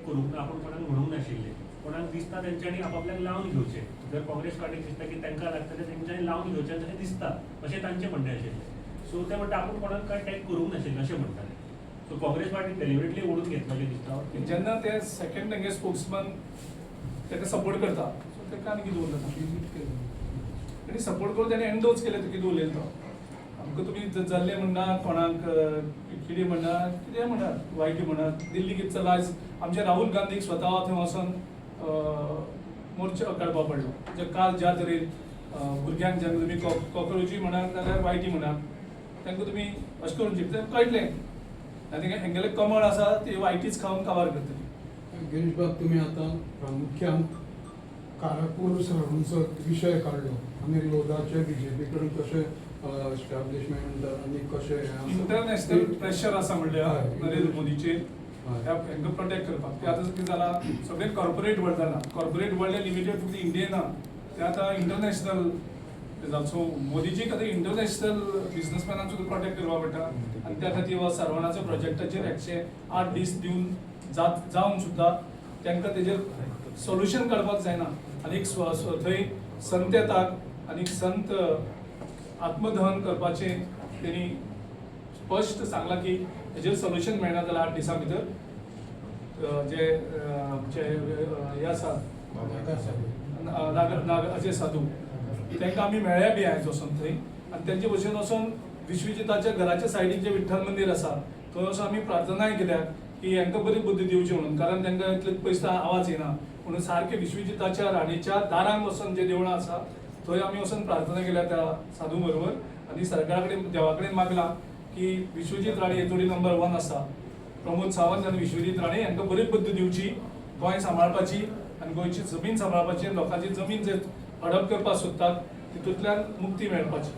करूंक ना, आपण कोणाक म्हणूंक नाशिल्ले. कोणाक दिसता तेंच्यांनी आपापल्याक लावन घेवचे. जर काँग्रेस पार्टीक दिसता की तांकां लागता ते तेंच्यांनी लावन घेवचे अशें दिसता, अशें तांचें म्हणणें आशिल्लें. सो ते म्हणटा आपूण कोणाक कांय टॅग करूंक नाशिल्लें अशें म्हणटाले. सो काँग्रेस पार्टी डेलिबरेटली ओडून घेतला अशें दिसता. जेन्ना ते सेकंड तेंगे स्पोक्समॅन ताका सपोर्ट करता, सो ताका आनी कितें उरता. आनी सपोर्ट करून ताणें एंडोर्स केलें तो कितें उलयलो तो. आमकां तुमी जाल्ले म्हणना, कोणाक कितें म्हणना, कितें म्हणनात, वायटी म्हणनात. दिल्ली कितें चला आयज आमचे राहुल गांधीक स्वता थंय वचून मोर्चो काडपा पडलो. जे काल ज्या तरेन भुरग्यांक जेन्ना तुमी कॉक्रोची म्हणात नाजाल्यार वायटी म्हणात, तांकां तुमी अशें करून चिंतता कळटलें. आनी हेंगेले कमळ आसा ती वायटीच खावन काबार करतली. गिरीश बाब, तुम्ही आता प्रामुख्यान कारापूर सरांचो विशय काढलो आनी लोधाचे बीजेपी कडून कशें एस्टॅब्लिशमेंट आनी कशें इंटरनॅशनल प्रेशर आसा म्हणल्यार नरेंद्र मोदीचेर हांकां प्रोटेक्ट करपाक. ते आतां कितें जालां, सगळे कॉर्पोरेट वर्ल्ड जाला. कॉर्पोरेट वर्ल्ड लिमिटेड फक्त इंडियेन ना, ते आतां इंटरनॅशनल जाता. सो मोदीजीक आतां इंटरनॅशनल बिझनसमॅनांक सुद्दां प्रोटेक्ट करपा पडटा. आनी त्या खातीर हो सरवणाच्या प्रोजेक्टाचेर 108 दीस दिवन जावन सुद्दां तांकां तेजेर सोल्युशन काडपाक जायना. आनी थंय संत येतात आनी संत आत्मदहन करपाचें तेणी स्पश्ट सांगलां की हेजेर सोल्युशन मेळना जाल्यार 8 दिसां भितर जे हे आसा अशे साधू तांकां आमी मेळ्ळे बी आयज वचून थंय. आनी तेंचे भशेन वचून विश्वजिताच्या घराच्या सायडीक जे विठ्ठल मंदीर आसा थंय वचून आमी प्रार्थनाय केल्यात की हांकां बरी बुद्धी दिवची म्हणून. कारण तांकां इतले पयस आवाज येना म्हणून सारके विश्वजिताच्या राणीच्या दारांत वचून जे देवळां आसा थंय आमी वचून प्रार्थना केल्या त्या साधू बरोबर. आनी सरकारा कडेन देवा कडेन मागलां की विश्वजीत राणी हेतुडी नंबर 1 आसा प्रमोद सावंत आनी विश्वजीत राणी हांकां बरी बुद्धी दिवची, गोंय सांबाळपाची आनी गोंयची जमीन सांबाळपाची, लोकांची जमीन जे हडप करपाक सोदतात तितूंतल्यान मुक्ती मेळपाची.